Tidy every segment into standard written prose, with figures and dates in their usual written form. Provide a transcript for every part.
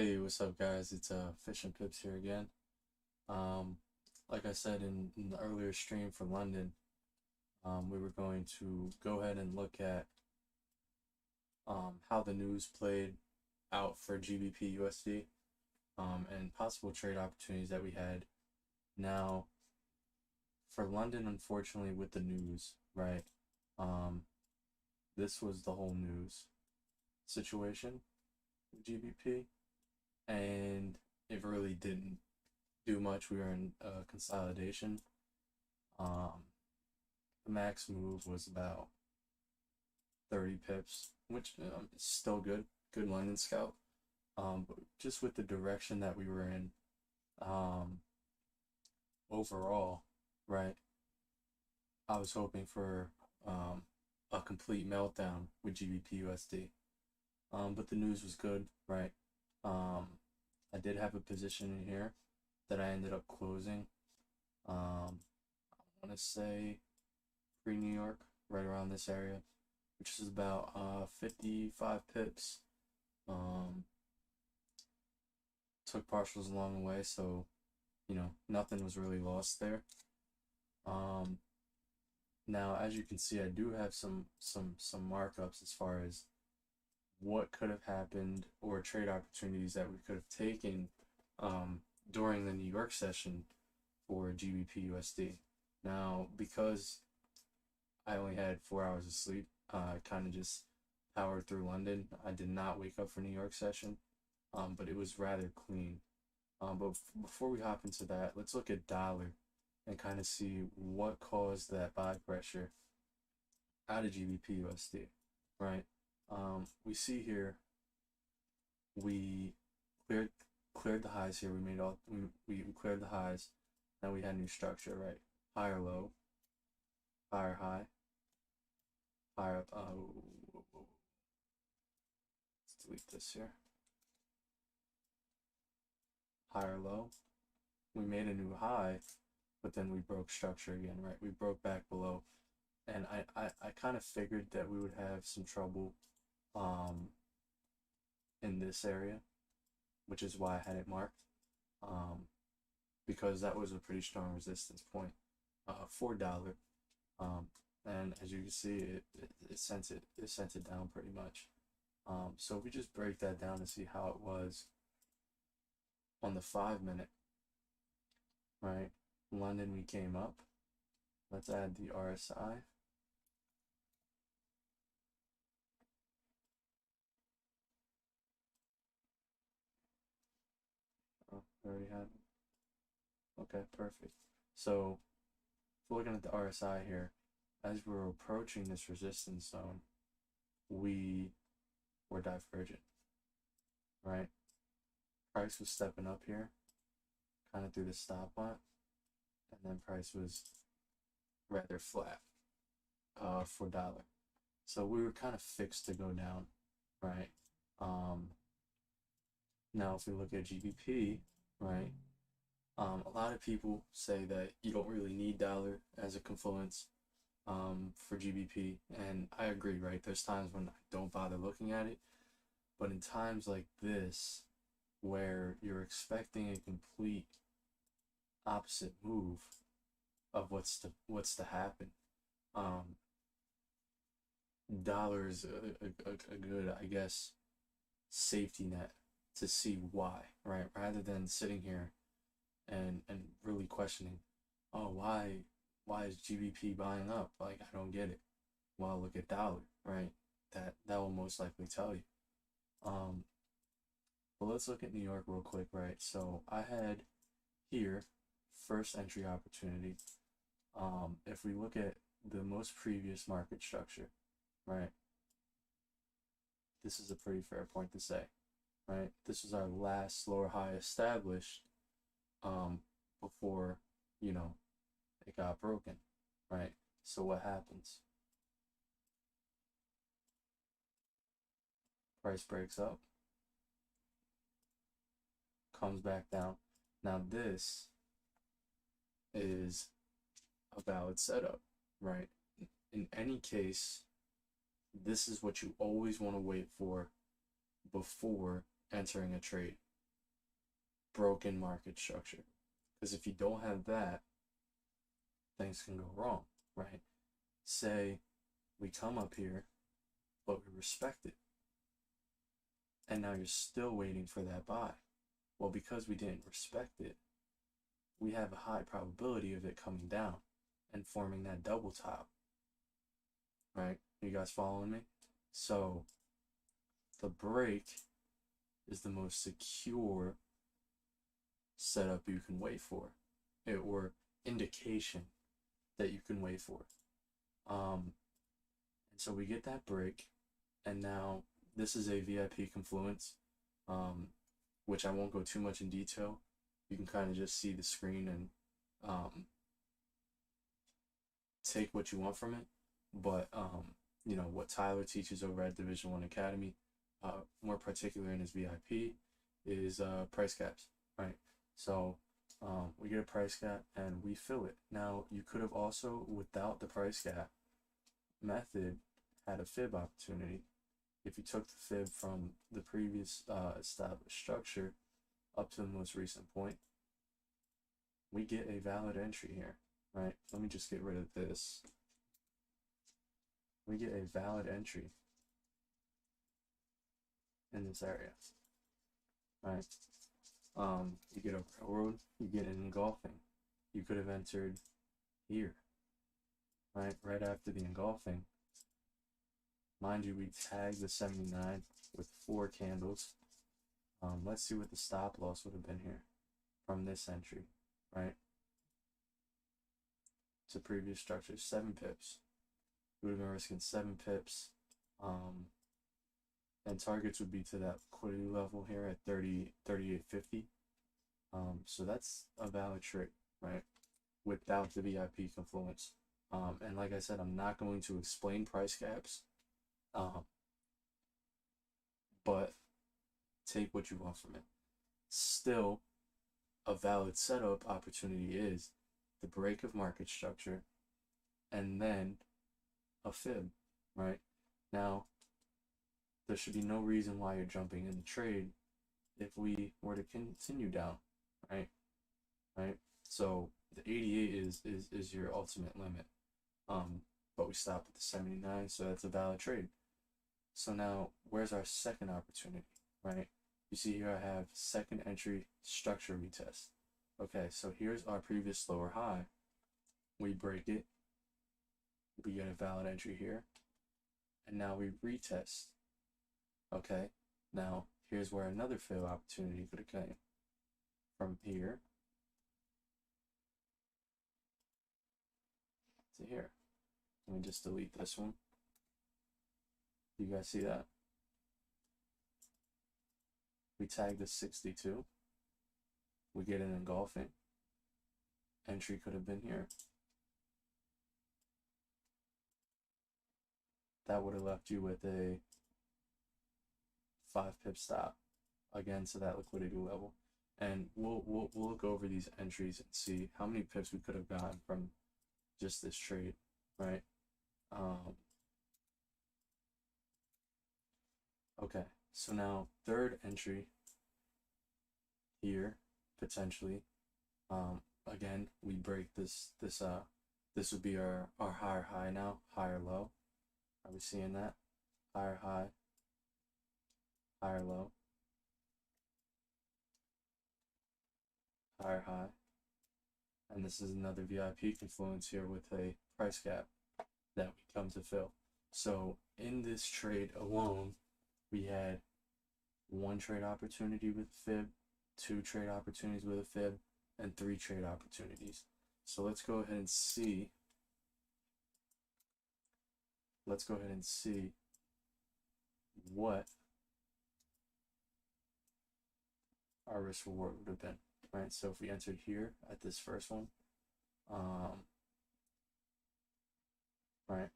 Hey, what's up, guys? It's Fish and Pips here again. Um, like I said in the earlier stream for London, we were going to go ahead and look at how the news played out for GBP USD, and possible trade opportunities that we had. Now, for London, unfortunately, with the news, right? Um, this was the whole news situation with GBP, and it really didn't do much. We were in consolidation. Um, the max move was about 30 pips, which is still good. Good London scout. But just with the direction that we were in, um, overall, right? I was hoping for a complete meltdown with GBP USD. But the news was good, right? Um, I did have a position in here that I ended up closing. I want to say pre New York, right around this area, which is about 55 pips. Um, took partials along the way, so nothing was really lost there. Um, Now, as you can see, I do have some markups as far as what could have happened or trade opportunities that we could have taken um, during the New York session for GBP USD. Now, because I only had 4 hours of sleep, I kind of just powered through London. I did not wake up for New York session, but it was rather clean. But before we hop into that, let's look at dollar and kind of see what caused that buy pressure out of GBP USD, right? We see here we cleared cleared the highs here. We made all we cleared the highs. Now we had new structure, right? Higher low, higher high, higher. Let's delete this here. Higher low. We made a new high, but then we broke structure again, right? We broke back below, and I kind of figured that we would have some trouble um, in this area, which is why I had it marked, um, because that was a pretty strong resistance point, $4, um, and as you can see, it sent it down pretty much. So if we just break that down to see how it was on the 5 minute, right? London, we came up. Let's add the RSI. Oh, we already had it. Okay, perfect. So if we're looking at the RSI here, as we're approaching this resistance zone, we were divergent, right? Price was stepping up here, kind of through the stop lot, and then price was rather flat for dollar. So we were kind of fixed to go down, right? Um, Now, if we look at GBP, right, a lot of people say that you don't really need dollar as a confluence for GBP, and I agree, right? There's times when I don't bother looking at it, but in times like this, where you're expecting a complete opposite move of what's to happen, um, dollar is a good, I guess, safety net to see why, right? Rather than sitting here and really questioning, oh, why is GBP buying up? Like, I don't get it. Well, look at dollar, right? That will most likely tell you. Um, but let's look at New York real quick, right? So I had here first entry opportunity. If we look at the most previous market structure, right? This is a pretty fair point to say, right? This was our last lower high established um, before, you know, it got broken, right? So what happens? Price breaks up, comes back down. Now this is a valid setup, right? In any case, this is what you always want to wait for before entering a trade, broken market structure. Because if you don't have that, things can go wrong, right? Say we come up here, but we respect it, and now you're still waiting for that buy. Well, because we didn't respect it, we have a high probability of it coming down and forming that double top, right? You guys following me? So the break is the most secure setup you can wait for, or indication that you can wait for. And so we get that break, and now this is a VIP confluence, which I won't go too much in detail. You can kind of just see the screen and take what you want from it. But you know what Tyler teaches over at Division I Academy, more particular in his VIP, is price caps, right? So we get a price cap and we fill it. Now you could have also, without the price cap method, had a fib opportunity. If you took the fib from the previous established structure up to the most recent point, we get a valid entry here, right? Let me just get rid of this. We get a valid entry in this area, right? You get a railroad, you get an engulfing. You could have entered here, right? Right after the engulfing. Mind you, we tagged the 79 with 4 candles. Let's see what the stop loss would have been here from this entry, right? To previous structure, 7 pips. We would have been risking 7 pips. And targets would be to that liquidity level here at 38.50. So that's a valid trade, right? Without the VIP confluence. And like I said, I'm not going to explain price caps. But take what you want from it. Still, a valid setup opportunity is the break of market structure and then a fib, right? Now, there should be no reason why you're jumping in the trade if we were to continue down, right? Right? So the 88 is your ultimate limit. But we stop at the 79, so that's a valid trade. So now, where's our second opportunity, right? You see here I have second entry structure retest. Okay, so here's our previous lower high. We break it. We get a valid entry here. And now we retest. Okay, now here's where another fail opportunity could have came. From here to here. Let me just delete this one. You guys see that? We tag the 62. We get an engulfing. Entry could have been here. That would have left you with a 5 pip stop again to that liquidity level. And we'll look over these entries and see how many pips we could have gotten from just this trade, right? Okay, so now third entry here potentially. Again, we break this would be our higher high now, higher low. Are we seeing that? Higher high, higher low, higher high. And this is another VIP confluence here with a price cap that we come to fill. So in this trade alone, we had 1 trade opportunity with fib, 2 trade opportunities with a fib, and 3 trade opportunities. So let's go ahead and see. Let's go ahead and see what our risk reward would have been, right? So if we entered here at this first one, right?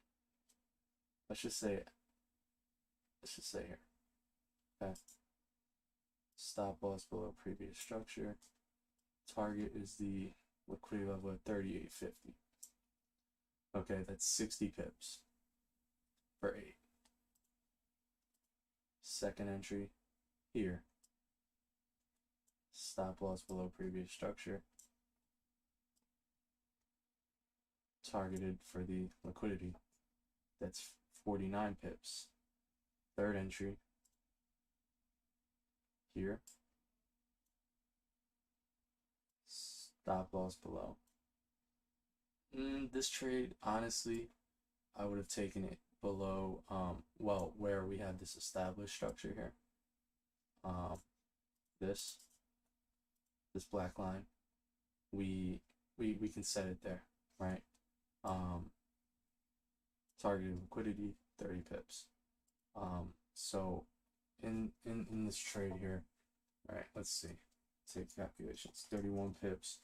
Let's just say here, okay. Stop loss below previous structure. Target is the liquidity level at 38.50. Okay, that's 60 pips for 8. Second entry here, Stop loss below previous structure. Targeted for the liquidity. That's 49 pips. Third entry here. Stop loss below. This trade, honestly, I would have taken it below, well, where we have this established structure here. This black line, we can set it there, right? Targeted liquidity, 30 pips. So in this trade here, right, let's see, take calculations. 31 pips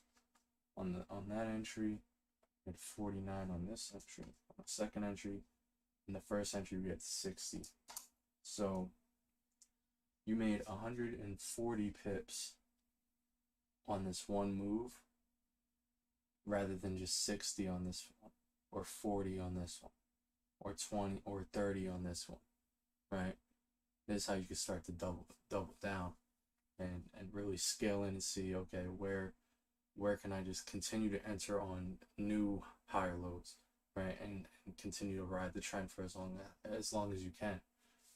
on that entry, and 49 on this entry. On the second entry, in the first entry we had 60. So you made 140 pips on this one move rather than just 60 on this one, or 40 on this one, or 20 or 30 on this one, right? This is how you can start to double down and really scale in and see, okay, where can I just continue to enter on new higher lows, right? And continue to ride the trend for as long as you can,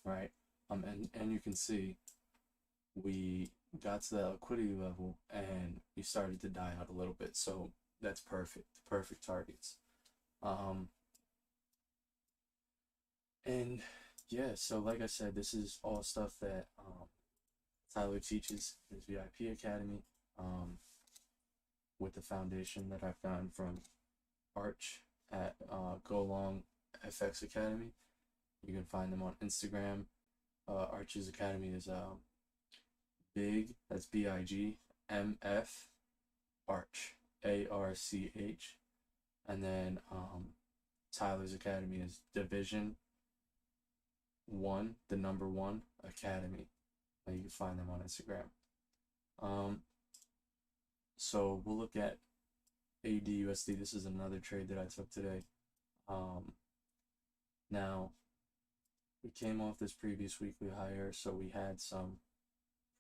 right? And you can see we got to that liquidity level and we started to die out a little bit. So that's perfect targets. And yeah, so like I said, this is all stuff that Tyler teaches in his VIP Academy, with the foundation that I found from Arch at Go Long FX Academy. You can find them on Instagram. Arch's Academy is Big, that's BIG, MF Arch, ARCH. And then Tyler's Academy is Division 1, the number 1 Academy. You can find them on Instagram. So we'll look at AUDUSD. This is another trade that I took today. Now we came off this previous weekly higher, so we had some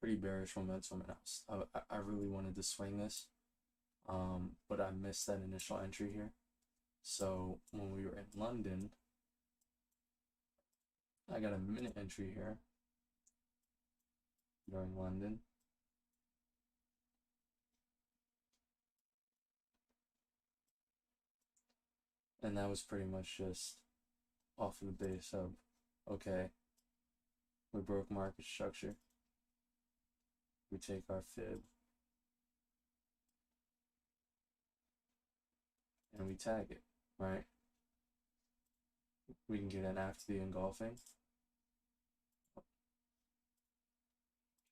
pretty bearish momentum, and I really wanted to swing this, but I missed that initial entry here. So when we were in London, I got a minute entry here during London. And that was pretty much just off of the base of, okay, we broke market structure. We take our fib and we tag it, right? We can get in after the engulfing.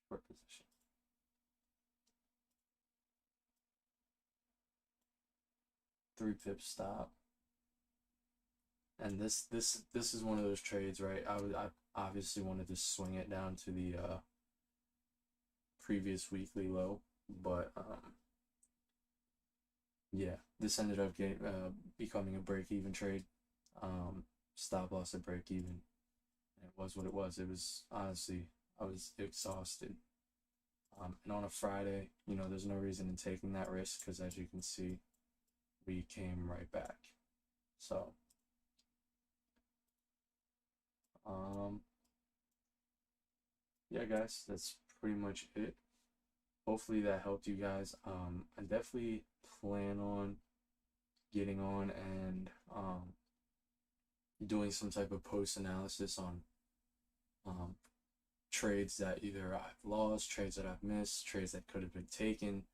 Short position. Three pip stop. And this is one of those trades, right? I obviously wanted to swing it down to the previous weekly low, but yeah, this ended up becoming a break-even trade. Stop loss at break-even. It was what it was. It was, honestly, I was exhausted. And on a Friday, you know, there's no reason in taking that risk because, as you can see, we came right back. So yeah, guys, that's pretty much it. Hopefully that helped you guys. I definitely plan on getting on and doing some type of post analysis on trades that either I've lost, trades that I've missed, trades that could have been taken,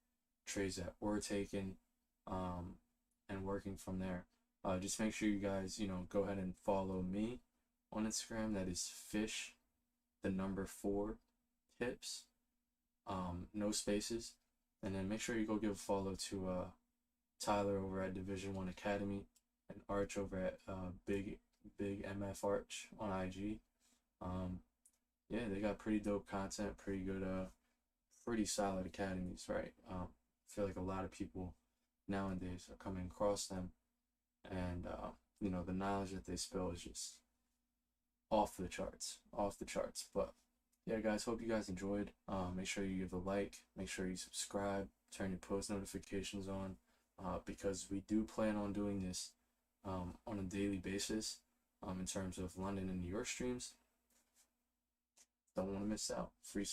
trades that were taken, and working from there. Just make sure you guys, you know, go ahead and follow me on Instagram. That is fish, the number 4 tips, no spaces. And then make sure you go give a follow to Tyler over at Division 1 Academy and Arch over at Big MF Arch on IG. Yeah, they got pretty dope content, pretty good, pretty solid academies, right? I feel like a lot of people nowadays are coming across them, and you know, the knowledge that they spill is just off the charts. But yeah, guys, hope you guys enjoyed. Make sure you give a like, make sure you subscribe, turn your post notifications on, because we do plan on doing this on a daily basis in terms of London and New York streams. Don't want to miss out. Free